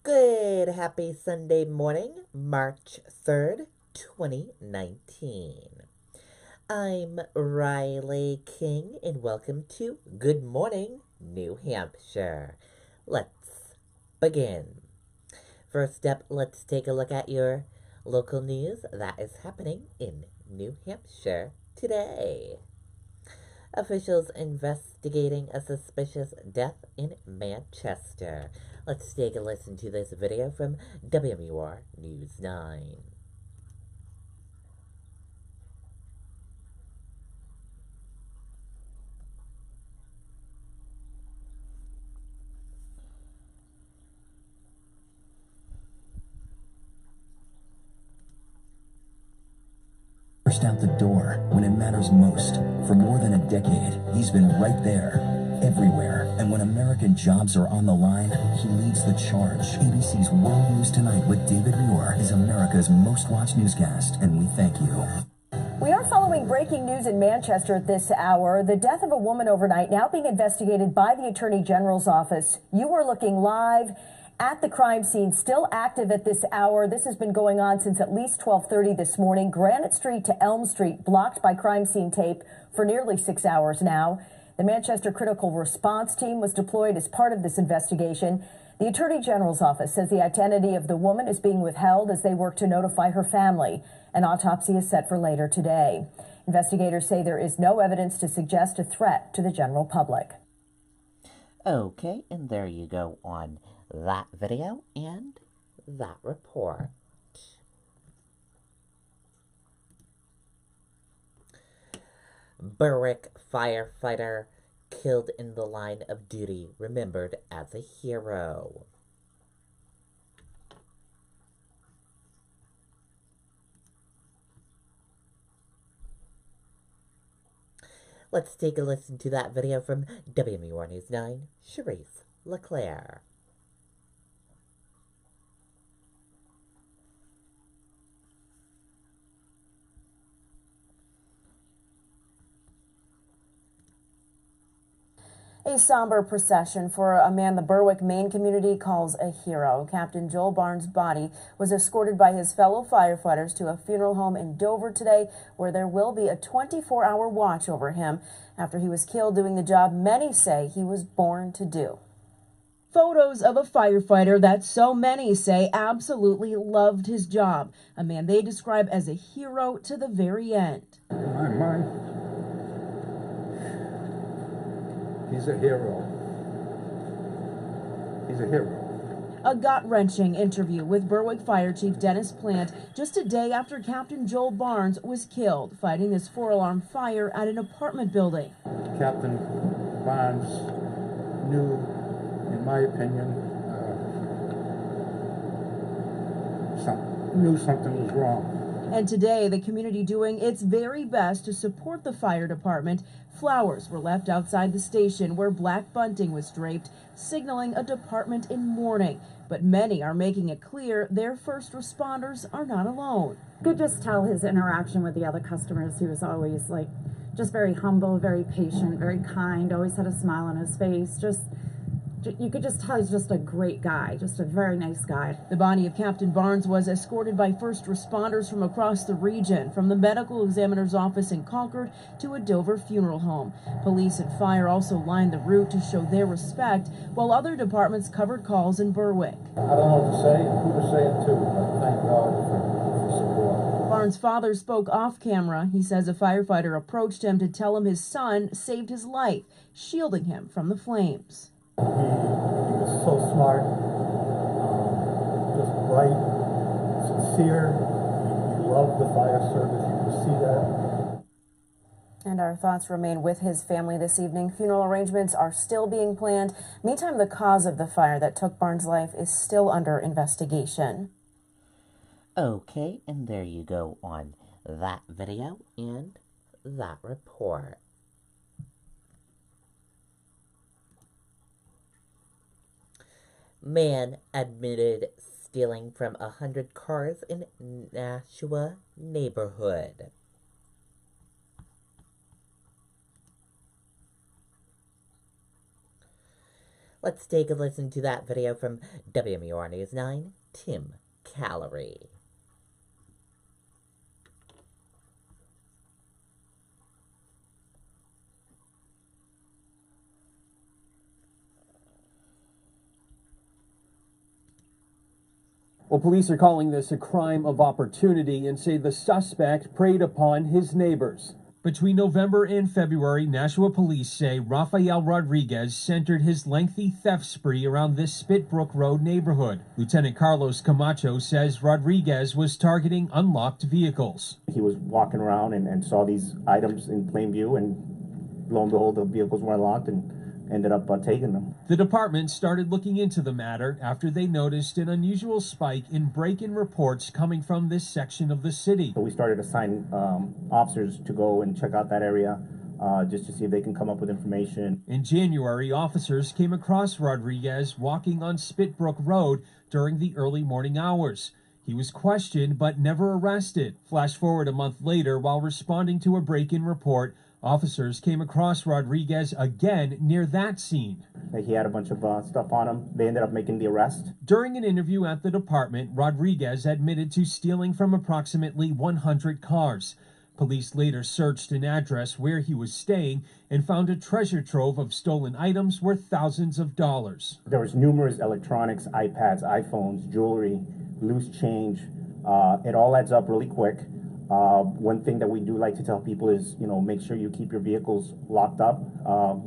Good, happy Sunday morning, March 3rd, 2019. I'm Riley King, and welcome to Good Morning, New Hampshire. Let's begin. First up, let's take a look at your local news that is happening in New Hampshire today. Officials investigating a suspicious death in Manchester. Let's take a listen to this video from WMUR News 9. Pushed out the door when it matters most. For more than a decade, he's been right there, everywhere. And when American jobs are on the line, he leads the charge. ABC's World News Tonight with David Muir is America's most watched newscast, and we thank you. We are following breaking news in Manchester at this hour. The death of a woman overnight now being investigated by the Attorney General's office. You are looking live at the crime scene, still active at this hour. This has been going on since at least 12:30 this morning. Granite Street to Elm Street blocked by crime scene tape for nearly 6 hours now. The Manchester Critical Response Team was deployed as part of this investigation. The Attorney General's office says the identity of the woman is being withheld as they work to notify her family. An autopsy is set for later today. Investigators say there is no evidence to suggest a threat to the general public. Okay, and there you go on that video and that report. Berwick firefighter killed in the line of duty, remembered as a hero. Let's take a listen to that video from WMUR News 9, Cherise LeClaire. A somber procession for a man the Berwick, Maine community calls a hero. Captain Joel Barnes' body was escorted by his fellow firefighters to a funeral home in Dover today, where there will be a 24-hour watch over him after he was killed doing the job many say he was born to do. Photos of a firefighter that so many say absolutely loved his job. A man they describe as a hero to the very end. He's a hero. He's a hero. A gut-wrenching interview with Berwick Fire Chief Dennis Plant just a day after Captain Joel Barnes was killed fighting this 4-alarm fire at an apartment building. Captain Barnes knew, in my opinion, something was wrong. And today, the community doing its very best to support the fire department. Flowers were left outside the station where black bunting was draped, signaling a department in mourning. But many are making it clear their first responders are not alone. You could just tell his interaction with the other customers. He was always just very humble, very patient, very kind, always had a smile on his face. You could just tell he's just a great guy, just a very nice guy. The body of Captain Barnes was escorted by first responders from across the region, from the medical examiner's office in Concord to a Dover funeral home. Police and fire also lined the route to show their respect, while other departments covered calls in Berwick. I don't know what to say, who to say it to, but thank God for support. Barnes' father spoke off camera. He says a firefighter approached him to tell him his son saved his life, shielding him from the flames. He was so smart, just bright, sincere. He loved the fire service. You could see that. And our thoughts remain with his family this evening. Funeral arrangements are still being planned. Meantime, the cause of the fire that took Barnes' life is still under investigation. Okay, and there you go on that video and that report. Man admitted stealing from 100 cars in Nashua neighborhood. Let's take a listen to that video from WMUR News 9, Tim Calorie. Well, police are calling this a crime of opportunity and say the suspect preyed upon his neighbors. Between November and February, Nashua police say Rafael Rodriguez centered his lengthy theft spree around this Spitbrook Road neighborhood. Lieutenant Carlos Camacho says Rodriguez was targeting unlocked vehicles. He was walking around and saw these items in plain view, and lo and behold, the vehicles were unlocked and ended up taking them. The department started looking into the matter after they noticed an unusual spike in break-in reports coming from this section of the city. So we started assigning officers to go and check out that area just to see if they can come up with information. In January, officers came across Rodriguez walking on Spitbrook Road during the early morning hours. He was questioned but never arrested. Flash forward a month later, while responding to a break-in report, officers came across Rodriguez again near that scene. He had a bunch of stuff on him. They ended up making the arrest. During an interview at the department, Rodriguez admitted to stealing from approximately 100 cars. Police later searched an address where he was staying and found a treasure trove of stolen items worth thousands of dollars. There was numerous electronics, iPads, iPhones, jewelry, loose change. It all adds up really quick. One thing that we do like to tell people is, make sure you keep your vehicles locked up.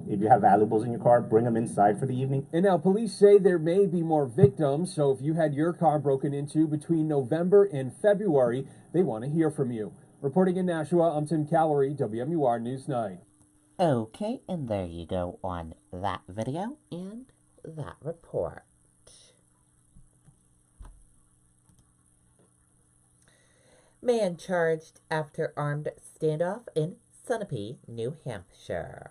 If you have valuables in your car, bring them inside for the evening. And now police say there may be more victims, so if you had your car broken into between November and February, they want to hear from you. Reporting in Nashua, I'm Tim Calorie, WMUR News 9. Okay, and there you go on that video and that report. Man charged after armed standoff in Sunapee, New Hampshire.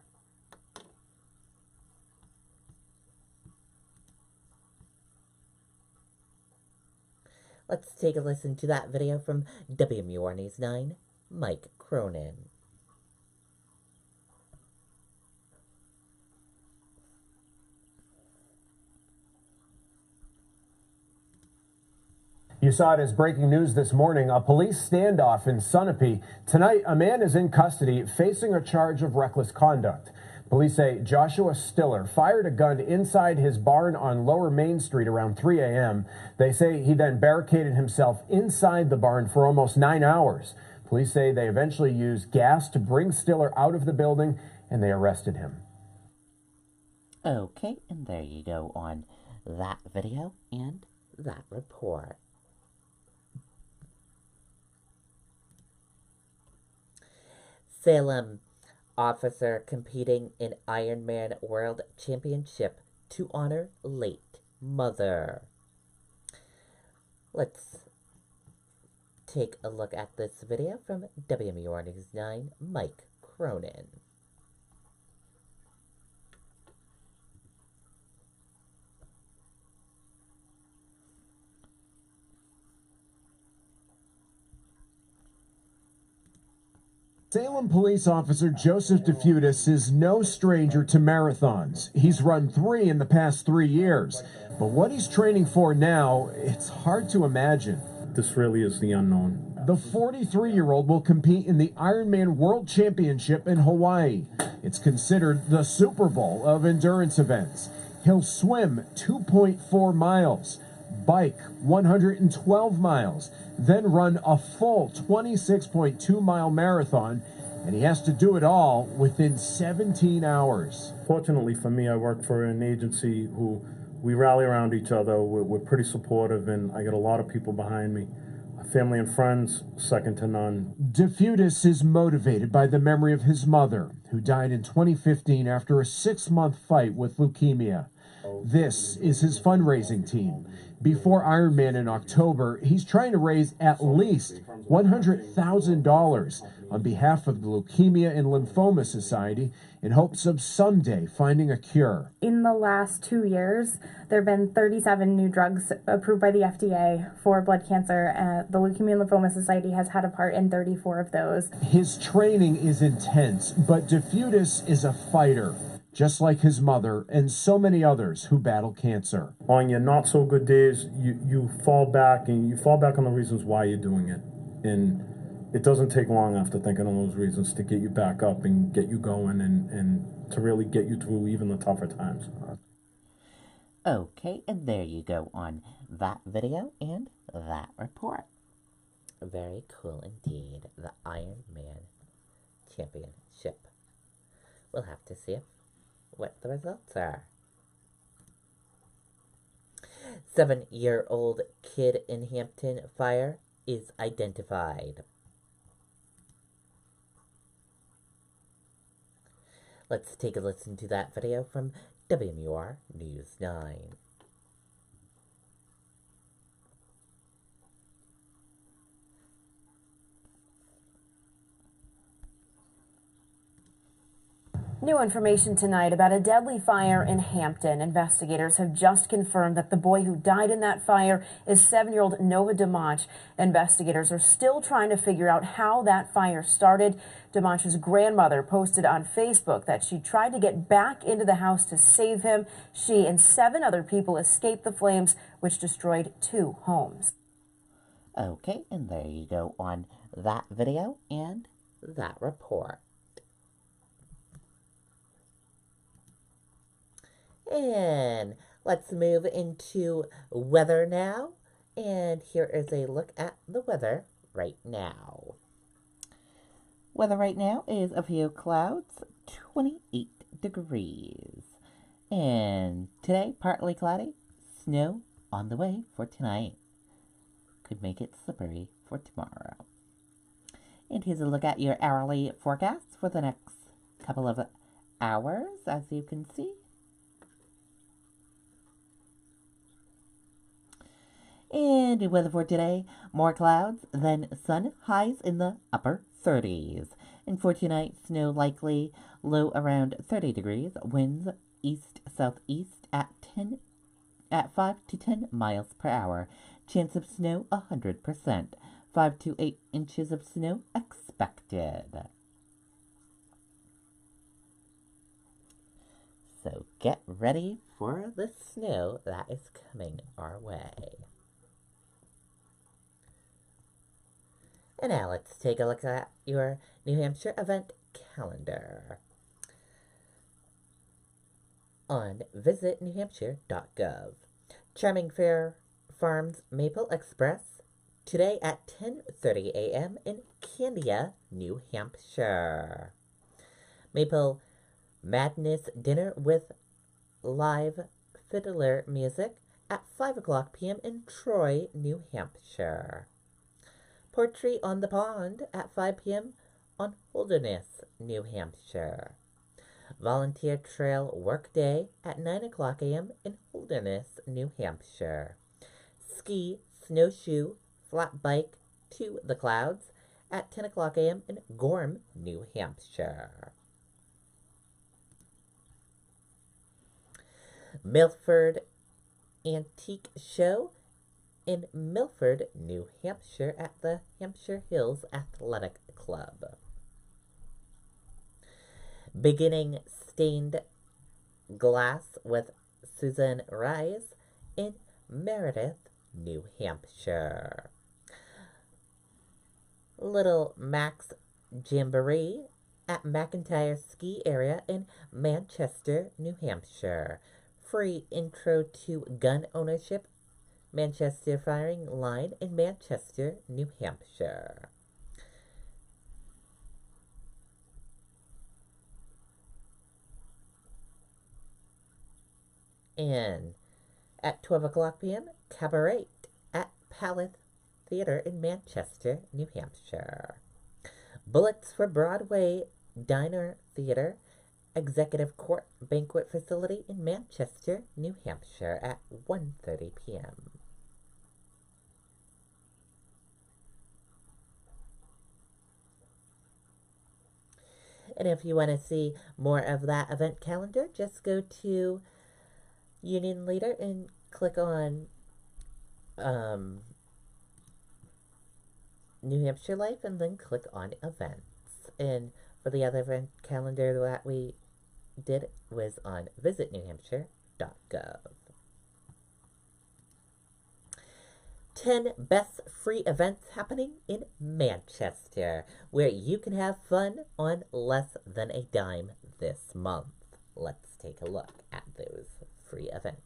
Let's take a listen to that video from WMUR News 9, Mike Cronin. You saw it as breaking news this morning, a police standoff in Sunapee. Tonight, a man is in custody facing a charge of reckless conduct. Police say Joshua Stiller fired a gun inside his barn on Lower Main Street around 3 a.m. They say he then barricaded himself inside the barn for almost 9 hours. Police say they eventually used gas to bring Stiller out of the building, and they arrested him. Okay, and there you go on that video and that report. Salem officer competing in Ironman World Championship to honor late mother. Let's take a look at this video from WMUR News 9, Mike Cronin. Salem police officer Joseph DeFutis is no stranger to marathons. He's run 3 in the past 3 years. But what he's training for now, it's hard to imagine. This really is the unknown. The 43-year-old will compete in the Ironman World Championship in Hawaii. It's considered the Super Bowl of endurance events. He'll swim 2.4 miles, bike 112 miles, then run a full 26.2-mile marathon, and he has to do it all within 17 hours. Fortunately for me, I work for an agency who we rally around each other. We're pretty supportive, and I got a lot of people behind me. Family and friends, second to none. DeFutis is motivated by the memory of his mother, who died in 2015 after a 6-month fight with leukemia. This is his fundraising team. Before Ironman in October, he's trying to raise at least $100,000 on behalf of the Leukemia and Lymphoma Society in hopes of someday finding a cure. In the last 2 years, there have been 37 new drugs approved by the FDA for blood cancer. The Leukemia and Lymphoma Society has had a part in 34 of those. His training is intense, but DeFutis is a fighter. just like his mother and so many others who battle cancer. On your not so good days, you fall back and you fall back on the reasons why you're doing it. And it doesn't take long after thinking on those reasons to get you back up and get you going and to really get you through even the tougher times. Okay, and there you go on that video and that report. Very cool indeed. The Iron Man Championship. We'll have to see what the results are. 7-year-old kid in Hampton fire is identified. Let's take a listen to that video from WMUR News 9. New information tonight about a deadly fire in Hampton. Investigators have just confirmed that the boy who died in that fire is 7-year-old Noah DeMonch. Investigators are still trying to figure out how that fire started. DeMonch's grandmother posted on Facebook that she tried to get back into the house to save him. She and 7 other people escaped the flames, which destroyed 2 homes. Okay, and there you go on that video and that report. And let's move into weather now. And here is a look at the weather right now. Weather right now is a few clouds, 28 degrees. And today, partly cloudy, snow on the way for tonight. Could make it slippery for tomorrow. And here's a look at your hourly forecast for the next couple of hours, as you can see. And the weather for today, more clouds than sun, highs in the upper 30s. And for tonight, snow likely, low around 30 degrees, winds east-southeast at 5 to 10 miles per hour. Chance of snow 100%. 5 to 8 inches of snow expected. So get ready for the snow that is coming our way. And now let's take a look at your New Hampshire event calendar on visitnewhampshire.gov. Charming Fair Farms Maple Express today at 10:30 a.m. in Candia, New Hampshire. Maple Madness Dinner with live fiddler music at 5 o'clock p.m. in Troy, New Hampshire. Poetry on the Pond at 5 p.m. on Holderness, New Hampshire. Volunteer Trail Work Day at 9 o'clock a.m. in Holderness, New Hampshire. Ski, Snowshoe, Flat Bike to the Clouds at 10 o'clock a.m. in Gorham, New Hampshire. Milford Antique Show in Milford, New Hampshire at the Hampshire Hills Athletic Club. Beginning Stained Glass with Susan Rise in Meredith, New Hampshire. Little Max Jamboree at McIntyre Ski Area in Manchester, New Hampshire. Free Intro to Gun Ownership Manchester Firing Line in Manchester, New Hampshire. And at 12 o'clock p.m., Cabaret at Palace Theatre in Manchester, New Hampshire. Bullets for Broadway Diner Theatre, Executive Court Banquet Facility in Manchester, New Hampshire at 1:30 p.m. And if you want to see more of that event calendar, just go to Union Leader and click on New Hampshire Life and then click on events. And for the other event calendar that we did was on visitnewhampshire.gov. 10 best free events happening in Manchester, where you can have fun on less than a dime this month. Let's take a look at those free events.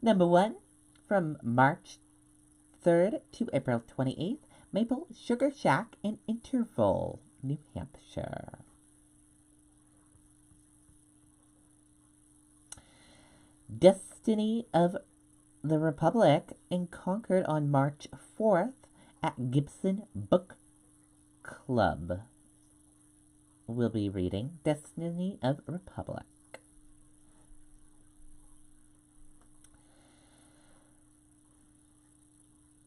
Number 1, from March 3rd to April 28th, Maple Sugar Shack in Interval, New Hampshire. Destiny of the Republic in Concord on March 4th at Gibson Book Club. We'll be reading Destiny of Republic.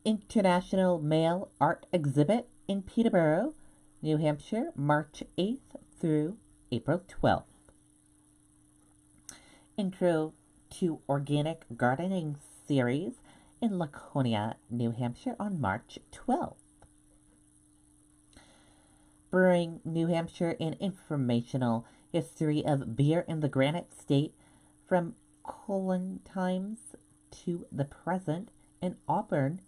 International Male Art Exhibit in Peterborough, New Hampshire, March 8th through April 12th. Intro to Organic Gardening Series in Laconia, New Hampshire on March 12th. Brewing New Hampshire, an informational history of beer in the Granite State from colon times to the present in Auburn,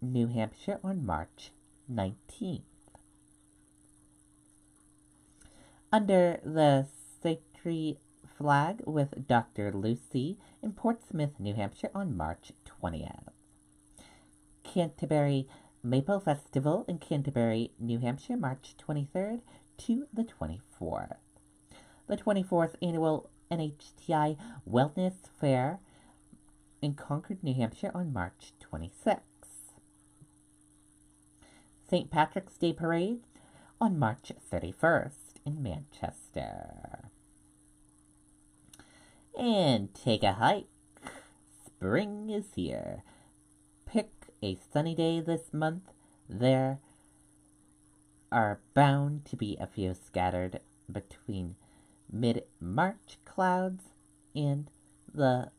New Hampshire on March 19th. Under the Sacred Flag with Dr. Lucy in Portsmouth, New Hampshire on March 20th. Canterbury Maple Festival in Canterbury, New Hampshire, March 23rd to the 24th. The 24th Annual NHTI Wellness Fair in Concord, New Hampshire on March 26th. St. Patrick's Day Parade on March 31st in Manchester. And take a hike. Spring is here. Pick a sunny day this month. There are bound to be a few scattered between mid-March clouds and the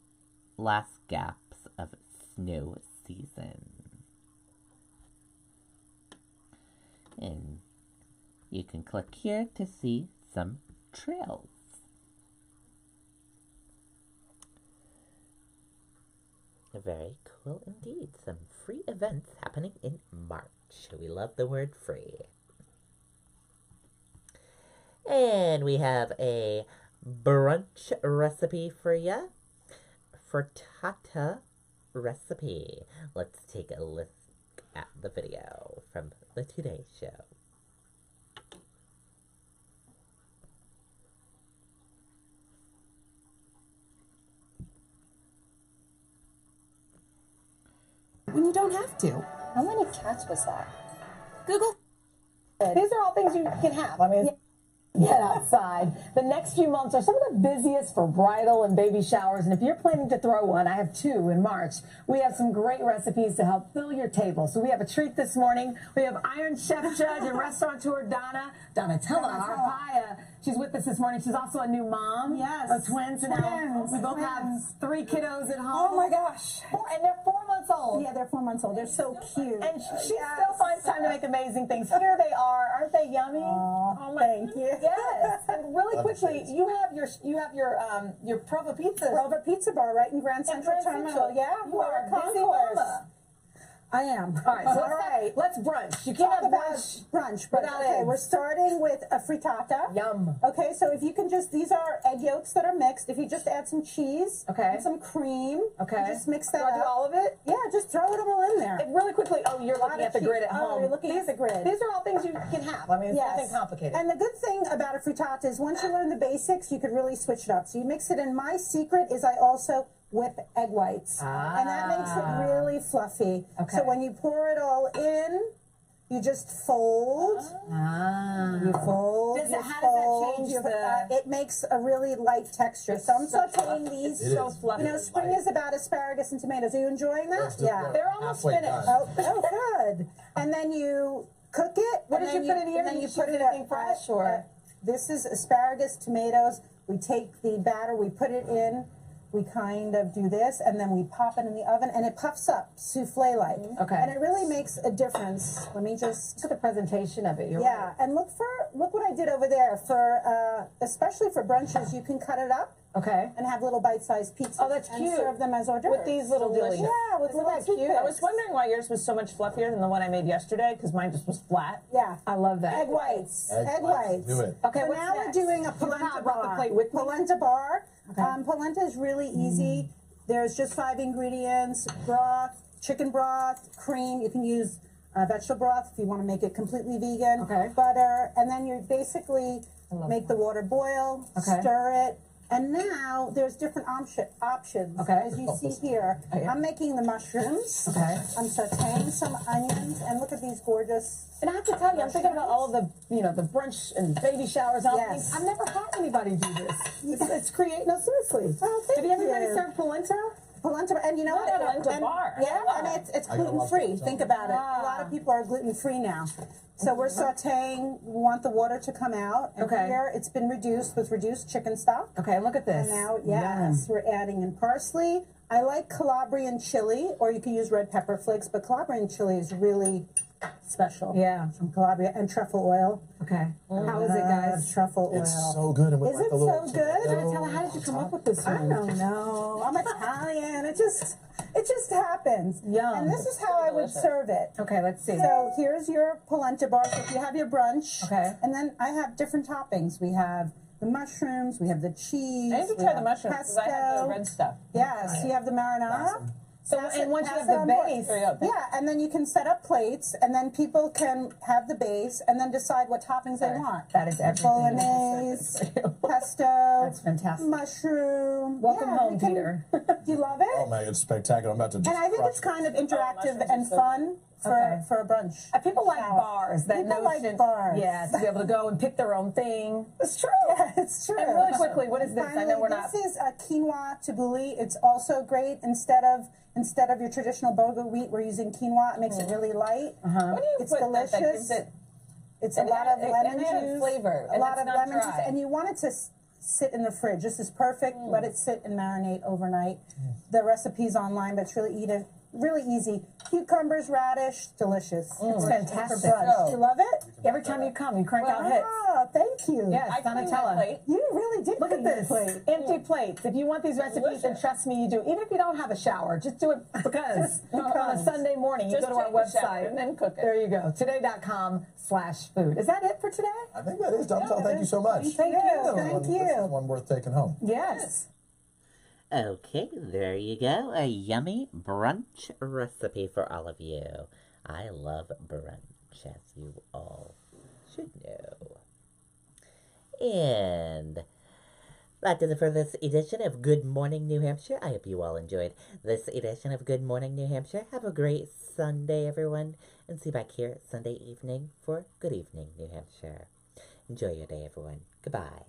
last gaps of snow season. And you can click here to see some trails. Very cool indeed. Some free events happening in March. We love the word free. And we have a brunch recipe for you. Frittata recipe. Let's take a look at the video from the Today Show. When you don't have to. How many cats was that? Google. These are all things you can have. I mean, get outside. The next few months are some of the busiest for bridal and baby showers. And if you're planning to throw one, I have 2 in March. We have some great recipes to help fill your table. So we have a treat this morning. We have Iron Chef Judge and restaurateur Donatella Arpaia. She's with us this morning. She's also a new mom. Yes. Of twins. Now we both have 3 kiddos at home. Oh my gosh. And they're 4 months old. Yeah, they're 4 months old. They're so cute. And she still finds time to make amazing things. Here they are. Aren't they yummy? Oh, thank you. Yes. And really quickly, you have your Prova Pizza. Prova Pizza Bar right in Grand Central Terminal. Yeah, You are a busy concourse. mama. I am. All right, so let's brunch. You can't Talk have about brunch. but without okay, eggs. we're starting with a frittata. Yum. Okay, so if you can just, these are egg yolks that are mixed. If you just add some cheese Okay. and some cream, Okay. you just mix that Do I do up. all of it? Yeah, just throw it all in there. And really quickly, you're looking at the grid at home. You're looking at the grid. These are all things you can have. I mean, it's nothing complicated. And the good thing about a frittata is once you learn the basics, you could really switch it up. So you mix it in. My secret is I also whip egg whites. And that makes it really fluffy. Okay. So when you pour it all in, you just fold. You fold. How you does that fold, change you- the- It makes a really light texture. So I'm so sauteing these. so fluffy. You know, spring is about asparagus and tomatoes. Are you enjoying that? Yeah. They're almost finished. Oh, good. And then you cook it. What and did then you put in here? And then Did you you put shoot it anything up fresh, or? this is asparagus, tomatoes. We take the batter, we put it in. we kind of do this, and then we pop it in the oven, and it puffs up souffle-like. Okay. And it really makes a difference. Let me just... Look at the presentation of it. You're yeah, right. and look what I did over there. For especially for brunches, you can cut it up. Okay. And have little bite-sized pizzas. Oh, that's and cute. serve them as hors d'oeuvres. With these little dillies. Yeah, with Isn't little that cute? toothpicks. I was wondering why yours was so much fluffier than the one I made yesterday, because mine just was flat. Yeah. I love that. Egg whites. Egg whites. Do it. Okay, So what's now next? we're doing a You polenta have brought the bar. plate with me? Polenta bar. Okay. Polenta is really easy. There's just 5 ingredients: broth, chicken broth, cream. You can use vegetable broth if you want to make it completely vegan. Okay. Butter, and then you basically make the water boil, Okay. stir it. And now there's different options. Okay. As you see here, yeah. I'm making the mushrooms. Okay. I'm sauteing some onions, and look at these gorgeous. And I have to tell you, I'm thinking about all of the, the brunch and baby showers. And all Yes. things. I've never had anybody do this. It's create. No, seriously. Oh, thank Have you ever you. served polenta? Polenta, and you know what? Polenta And- bar. Yeah, and it's I gotta gluten love free. polenta. Think about it. A lot of people are gluten free now. So we're sauteing. We want the water to come out. And Okay. here it's been reduced with reduced chicken stock. Okay, look at this. And now, yes, we're adding in parsley. I like Calabrian chili, or you can use red pepper flakes, but Calabrian chili is really special. Yeah. From Calabria, and truffle oil. Okay. How is it, guys? Truffle oil. It's so good. And with Is like it the little so good? tomato Tell her, how did you come up with this I one? don't know. I'm Italian. It just happens. Yum. And this is how I would serve it. Okay, let's see. So here's your polenta bar. So if you have your brunch, Okay. And then I have different toppings. We have the mushrooms. We have the cheese. I need to we try the have mushrooms, because I have the pesto. red stuff. Yes, you have the marinara. So, Pass and it- once you pass have it the on board. base, Yeah, and then you can set up plates, and then people can have the base, and then decide what toppings they want. that is everything. Bolognese, pesto, That's fantastic. mushroom. Welcome Yeah, home, we can- Peter. Do you love it? Oh man, it's spectacular. I'm about to. And I think it's kind of interactive mushrooms and are so fun for, Okay. for a brunch. People like Shower. bars. That People like notion. bars. Yeah, to be able to go and pick their own thing. It's true. Yeah, it's true. And really quickly, what is this? Finally, I know we're not. This is a quinoa tabbouleh. It's also great. Instead of your traditional bulgur wheat, we're using quinoa. It makes it really light. What do you It's put delicious. that gives it? It's a And lot add- of lemon and add juice, flavor, a and lot it's of not lemon dry. juice, and you want it to sit in the fridge. This is perfect. Let it sit and marinate overnight. The recipe's online, but it's really easy. Cucumbers, radish, delicious. It's fantastic. For brunch. You love it? Every time you come, you crank out hits. Oh, thank you. Yes, I cleaned my Donatella. plate. You really did Look at clean your this. plate. Empty plates. If you want these recipes, then trust me, you do. Even if you don't have a shower, just do it because on a Sunday morning, you Just go to our take a shower website and then cook it. There you go. Today.com/food. Is that it for today? I think that is. Donatella, thank you so much. Thank you. Thank you. One worth taking home. Yes. Okay, there you go. A yummy brunch recipe for all of you. I love brunch, as you all should know. And that does it for this edition of Good Morning New Hampshire. I hope you all enjoyed this edition of Good Morning New Hampshire. Have a great Sunday, everyone. And see you back here Sunday evening for Good Evening New Hampshire. Enjoy your day, everyone. Goodbye.